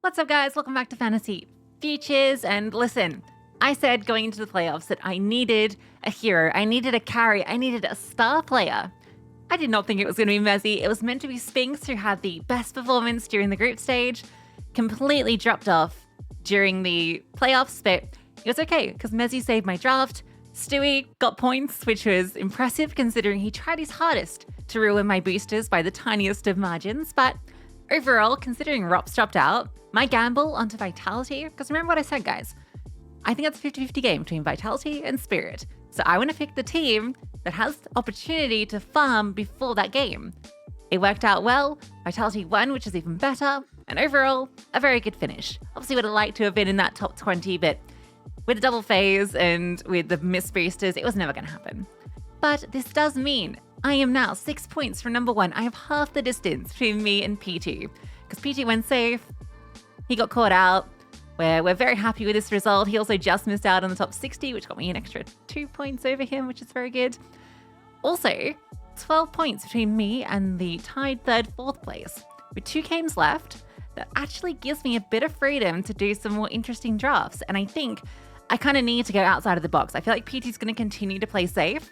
What's up, guys? Welcome back to Fantasy Futures. And listen, I said going into the playoffs that I needed a hero, I needed a carry, I needed a star player. I did not think it was going to be Mezzy. It was meant to be Spinks, who had the best performance during the group stage, completely dropped off during the playoffs, but it was okay because Mezzy saved my draft. Stewie got points, which was impressive considering he tried his hardest to ruin my boosters by the tiniest of margins. But overall, considering Rops dropped out, my gamble onto Vitality, because remember what I said, guys, I think it's a 50-50 game between Vitality and Spirit. So I want to pick the team that has the opportunity to farm before that game. It worked out well. Vitality won, which is even better. And overall, a very good finish. Obviously would have liked to have been in that top 20, but with the double phase and with the missed boosters, it was never going to happen. But this does mean I am now 6 points from number one. I have half the distance between me and P2. Because P2 went safe. He got caught out. We're very happy with this result. He also just missed out on the top 60, which got me an extra 2 points over him, which is very good. Also, 12 points between me and the tied third, fourth place. With 2 games left, that actually gives me a bit of freedom to do some more interesting drafts. And I think I kind of need to go outside of the box. I feel like PT's going to continue to play safe.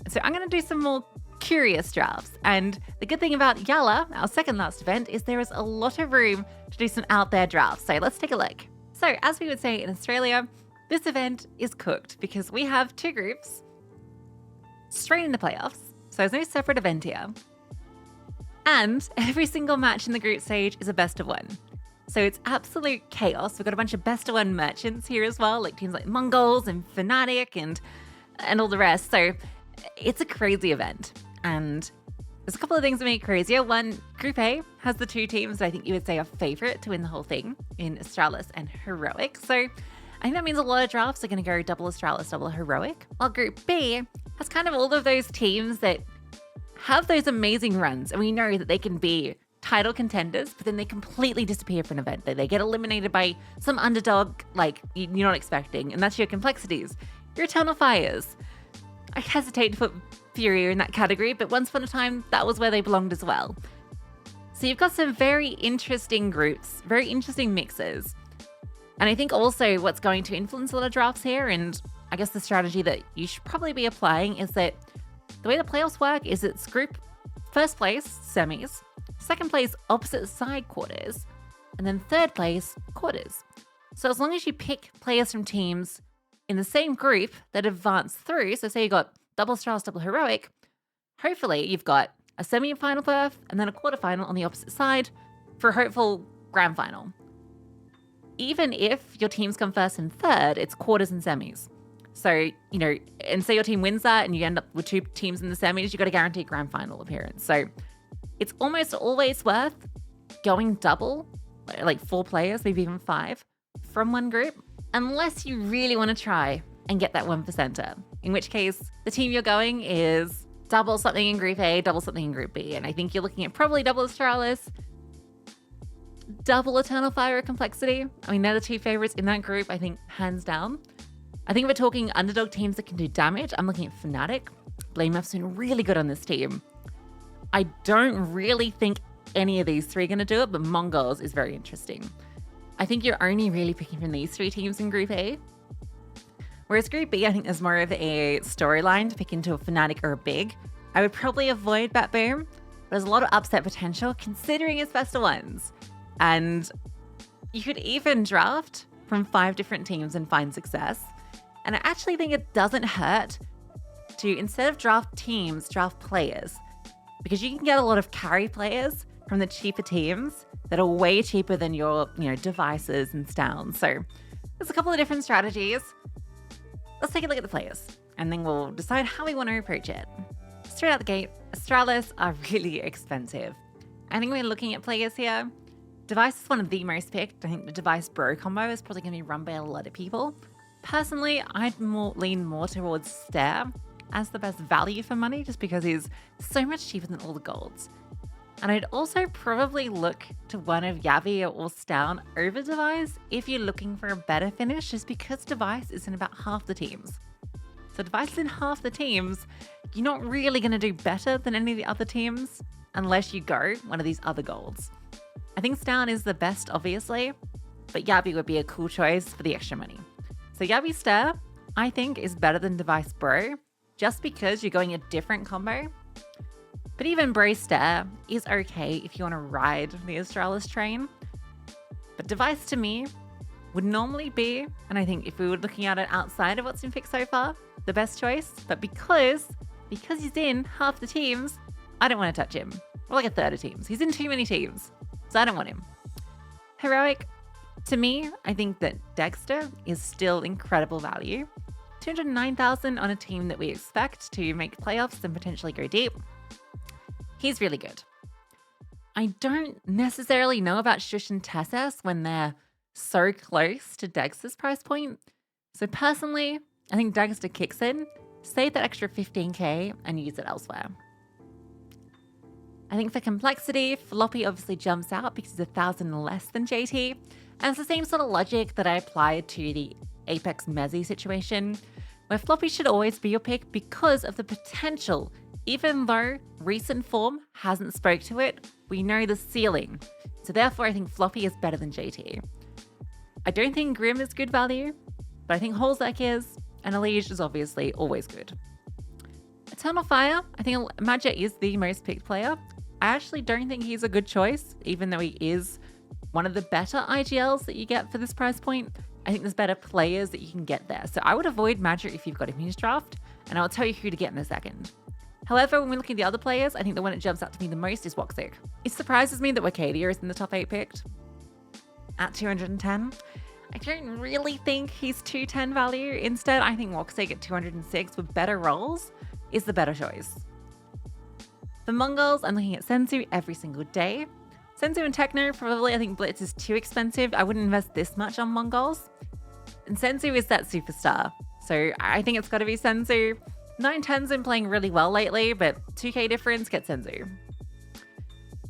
So I'm going to do some more curious drafts. And the good thing about Yalla, our second last event, is there is a lot of room to do some out there drafts. So let's take a look. So as we would say in Australia, this event is cooked because we have 2 groups straight into playoffs. So there's no separate event here. And every single match in the group stage is a best of 1. So it's absolute chaos. We've got a bunch of best of 1 merchants here as well, like teams like Mongols and Fnatic and all the rest. So it's a crazy event. And there's a couple of things that make it crazier. One, Group A has the 2 teams that I think you would say are favorite to win the whole thing in Astralis and Heroic. So I think that means a lot of drafts are going to go double Astralis, double Heroic. While Group B has kind of all of those teams that have those amazing runs, and we know that they can be title contenders, but then they completely disappear from an event. They get eliminated by some underdog like you're not expecting, and that's your complexities. Your Eternal Fires. I hesitate to put Furia in that category, but once upon a time, that was where they belonged as well. So you've got some very interesting groups, very interesting mixes. And I think also what's going to influence a lot of drafts here, and I guess the strategy that you should probably be applying, is that the way the playoffs work is it's group first place, semis, second place, opposite side quarters, and then third place, quarters. So as long as you pick players from teams in the same group that advance through, so say you got double Astralis, double Heroic, hopefully you've got a semi-final berth and then a quarterfinal on the opposite side for a hopeful grand final. Even if your teams come first and third, it's quarters and semis. So, and say your team wins that and you end up with 2 teams in the semis, you've got a guaranteed grand final appearance. So it's almost always worth going double, like 4 players, maybe even 5, from one group, unless you really want to try and get that 1%er. In which case, the team you're going is double something in Group A, double something in Group B. And I think you're looking at probably double Astralis, double Eternal Fire or Complexity. I mean, they're the 2 favorites in that group, I think, hands down. I think if we're talking underdog teams that can do damage, I'm looking at Fnatic. Blame F's been really good on this team. I don't really think any of these 3 are going to do it, but Mongols is very interesting. I think you're only really picking from these 3 teams in Group A. Whereas Group B, I think there's more of a storyline to pick into a Fnatic or a Big. I would probably avoid Bat Boom, but there's a lot of upset potential considering it's best of 1s. And you could even draft from 5 different teams and find success. And I actually think it doesn't hurt to, instead of draft teams, draft players. Because you can get a lot of carry players from the cheaper teams that are way cheaper than your, devices and stowns. So there's a couple of different strategies. Let's take a look at the players, and then we'll decide how we want to approach it. Straight out the gate, Astralis are really expensive. I think we're looking at players here. Device is one of the most picked. I think the Device Bro combo is probably going to be run by a lot of people. Personally, I'd lean more towards Stare as the best value for money, just because he's so much cheaper than all the golds. And I'd also probably look to one of Yavi or Stown over Device if you're looking for a better finish, just because Device is in about half the teams. So Device is in half the teams, you're not really going to do better than any of the other teams unless you go one of these other golds. I think Stown is the best, obviously, but Yabi would be a cool choice for the extra money. So Yabi Stare, I think, is better than Device Bro, just because you're going a different combo. But even Bro Stare is okay if you want to ride the Astralis train. But Device to me would normally be, and I think if we were looking at it outside of what's been picked so far, the best choice. But because he's in half the teams, I don't want to touch him. Or like a third of teams. He's in too many teams, so I don't want him. Heroic, to me, I think that Dexter is still incredible value. 209,000 on a team that we expect to make playoffs and potentially go deep. He's really good. I don't necessarily know about Shush and Tessus when they're so close to Dexter's price point. So personally, I think Dexter kicks in, save that extra 15k and use it elsewhere. I think for complexity, Floppy obviously jumps out because he's 1,000 less than JT. And it's the same sort of logic that I applied to the Apex Mezzi situation, where Floppy should always be your pick because of the potential. Even though recent form hasn't spoke to it, we know the ceiling. So therefore, I think Floppy is better than JT. I don't think Grim is good value, but I think Holzek is, and Elige is obviously always good. Eternal Fire, I think Madja is the most picked player. I actually don't think he's a good choice, even though he is one of the better IGLs that you get for this price point. I think there's better players that you can get there. So I would avoid Madja if you've got him in his draft, and I'll tell you who to get in a second. However, when we look at the other players, I think the one that jumps out to me the most is Woxic. It surprises me that Wakadia is in the top 8 picked at 210. I don't really think he's 210 value. Instead, I think Woxic at 206 with better rolls is the better choice. For Mongols, I'm looking at Senzu every single day. Senzu and Techno, probably I think Blitz is too expensive. I wouldn't invest this much on Mongols. And Senzu is that superstar. So I think it's got to be Senzu. 910's been playing really well lately, but 2k difference, get Senzu.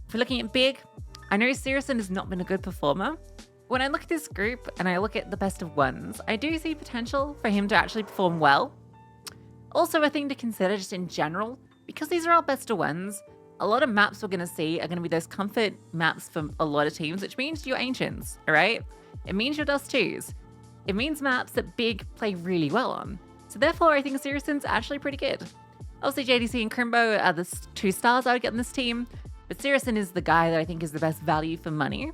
If we're looking at big, I know Sirison has not been a good performer. When I look at this group and I look at the best of ones, I do see potential for him to actually perform well. Also a thing to consider just in general, because these are all best of ones, a lot of maps we're going to see are going to be those comfort maps for a lot of teams, which means your Ancients, all right? It means your Dust 2s. It means maps that Big play really well on. So therefore, I think Sirison's actually pretty good. Obviously, JDC and Crimbo are the 2 stars I would get in this team, but Sirison is the guy that I think is the best value for money,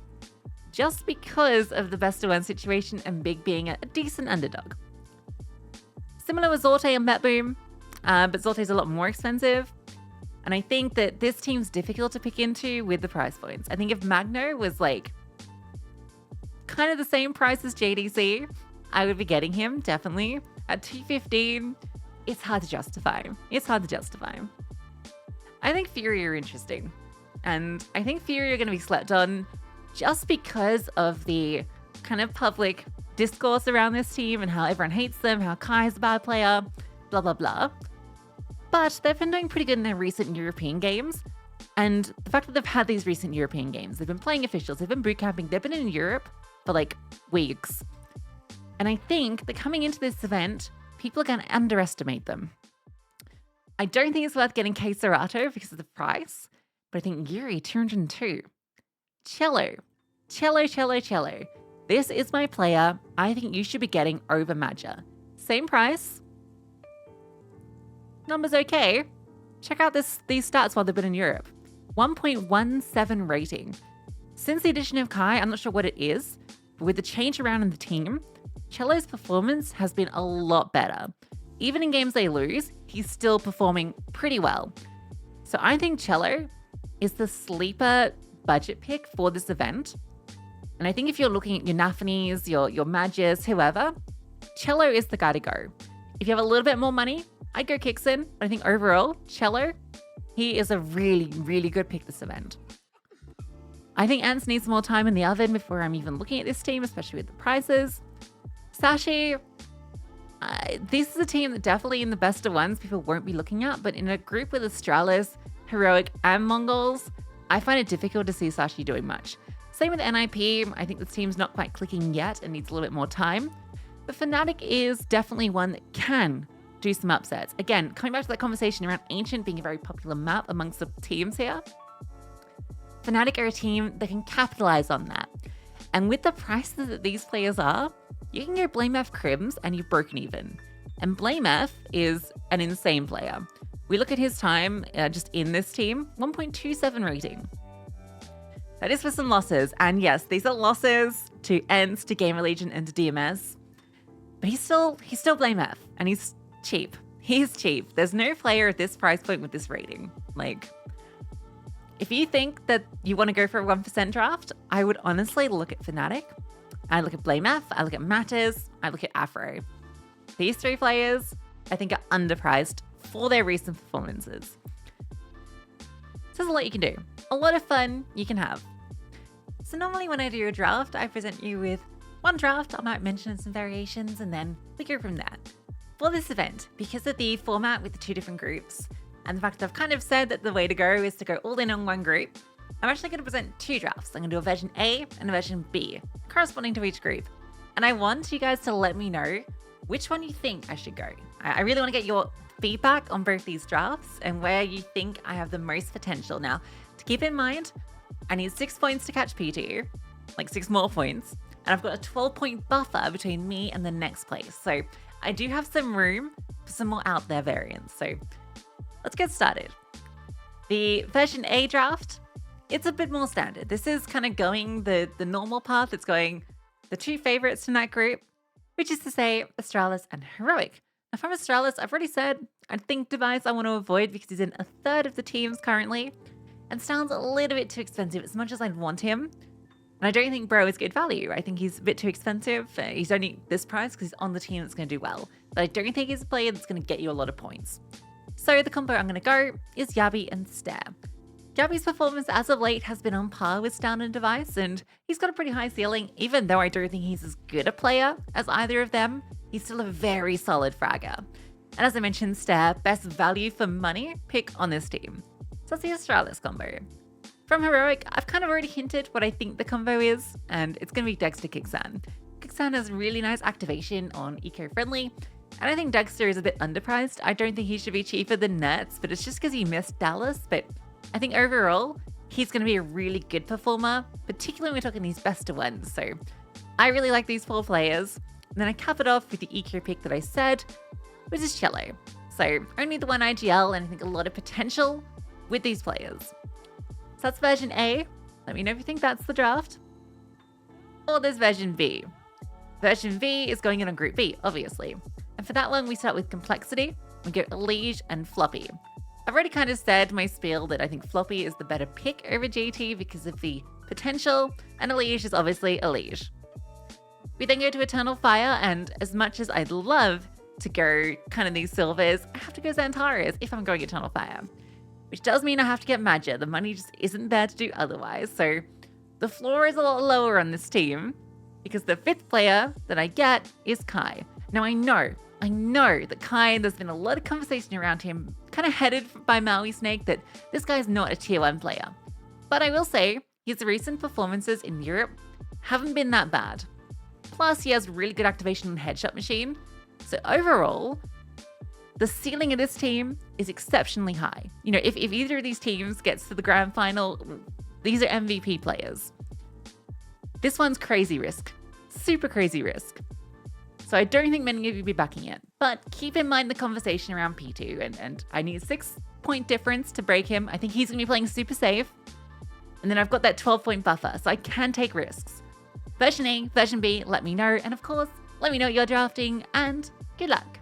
just because of the best of one situation and Big being a decent underdog. Similar with Zorte and Betboom, but Zorte's a lot more expensive. And I think that this team's difficult to pick into with the price points. I think if Magno was like kind of the same price as JDC, I would be getting him, definitely. At 215, it's hard to justify. It's hard to justify. I think Fury are interesting. And I think Fury are going to be slept on just because of the kind of public discourse around this team and how everyone hates them, how Kai's a bad player, blah, blah, blah. But they've been doing pretty good in their recent European games. And the fact that they've had these recent European games, they've been playing officials, they've been boot camping, they've been in Europe for like weeks. And I think that coming into this event, people are going to underestimate them. I don't think it's worth getting K Serato because of the price, but I think Yuri, 202. Cello. This is my player I think you should be getting over Madja. Same price. Numbers okay. Check out these stats while they've been in Europe. 1.17 rating. Since the addition of Kai, I'm not sure what it is, but with the change around in the team, Cello's performance has been a lot better. Even in games they lose, he's still performing pretty well. So I think Cello is the sleeper budget pick for this event. And I think if you're looking at your Nafanis, your Madges, whoever, Cello is the guy to go. If you have a little bit more money, I'd go Kixin. But I think overall, Cello, he is a really, really good pick this event. I think Ants needs more time in the oven before I'm even looking at this team, especially with the prices. Sashi, this is a team that definitely in the best of ones people won't be looking at, but in a group with Astralis, Heroic, and Mongols, I find it difficult to see Sashi doing much. Same with NIP, I think this team's not quite clicking yet and needs a little bit more time. But Fnatic is definitely one that can do some upsets. Again, coming back to that conversation around Ancient being a very popular map amongst the teams here, Fnatic are a team that can capitalize on that. And with the prices that these players are, you can go Blame F Crims and you've broken even. And Blame F is an insane player. We look at his time just in this team, 1.27 rating. That is for some losses. And yes, these are losses to ENTs, to Gamer Legion, and to DMS. But he's still Blame F, and he's cheap. He's cheap. There's no player at this price point with this rating. Like, if you think that you want to go for a 1% draft, I would honestly look at Fnatic. I look at Blame F, I look at Matters, I look at Afro. These three players, I think, are underpriced for their recent performances. So there's a lot you can do. A lot of fun you can have. So normally when I do a draft, I present you with one draft. I might mention some variations and then we go from there. For this event, because of the format with the two different groups, and the fact that I've kind of said that the way to go is to go all in on one group, I'm actually going to present two drafts. I'm going to do a version A and a version B, corresponding to each group. And I want you guys to let me know which one you think I should go. I really want to get your feedback on both these drafts and where you think I have the most potential. Now, to keep in mind, I need 6 points to catch P2, like 6 more points, and I've got a 12-point buffer between me and the next place. So I do have some room for some more out there variants. So let's get started. The version A draft, it's a bit more standard. This is kind of going the normal path. It's going the two favorites in that group, which is to say Astralis and Heroic. Now from Astralis, I've already said, I think Device I want to avoid because he's in a third of the teams currently and sounds a little bit too expensive as much as I'd want him. And I don't think Bro is good value. I think he's a bit too expensive. He's only this price because he's on the team that's going to do well. But I don't think he's a player that's going to get you a lot of points. So the combo I'm going to go is Yabi and Stare. Yabi's performance as of late has been on par with Stand and Device, and he's got a pretty high ceiling. Even though I don't think he's as good a player as either of them, he's still a very solid fragger. And as I mentioned, Stare, best value for money pick on this team. So that's the Astralis combo. From Heroic, I've kind of already hinted what I think the combo is, and it's going to be Dexter Kixan. Kixan has really nice activation on eco-friendly, and I think Dexter is a bit underpriced. I don't think he should be cheaper than Nets, but it's just because he missed Dallas. But I think overall, he's going to be a really good performer, particularly when we're talking these best of ones. So I really like these 4 players. And then I cap it off with the eco pick that I said, which is Cello. So only the one IGL, and I think a lot of potential with these players. So that's version A. Let me know if you think that's the draft. Or there's version B. Version B is going in on Group B, obviously. And for that one, we start with Complexity. We go Elige and Floppy. I've already kind of said my spiel that I think Floppy is the better pick over GT because of the potential, and Elige is obviously Elige. We then go to Eternal Fire, and as much as I'd love to go kind of these silvers, I have to go Xantares if I'm going Eternal Fire. Which does mean I have to get Maggia. The money just isn't there to do otherwise. So the floor is a lot lower on this team because the 5th player that I get is Kai. Now I know that Kai, there's been a lot of conversation around him, kind of headed by Maui Snake, that this guy's not a tier 1 player. But I will say his recent performances in Europe haven't been that bad. Plus he has really good activation on Headshot Machine. So overall, the ceiling of this team is exceptionally high. You know, if either of these teams gets to the grand final, these are MVP players. This one's crazy risk, super crazy risk. So I don't think many of you will be backing it, but keep in mind the conversation around P2 and I need a 6-point difference to break him. I think he's gonna be playing super safe. And then I've got that 12-point buffer, so I can take risks. Version A, version B, let me know. And of course, let me know what you're drafting and good luck.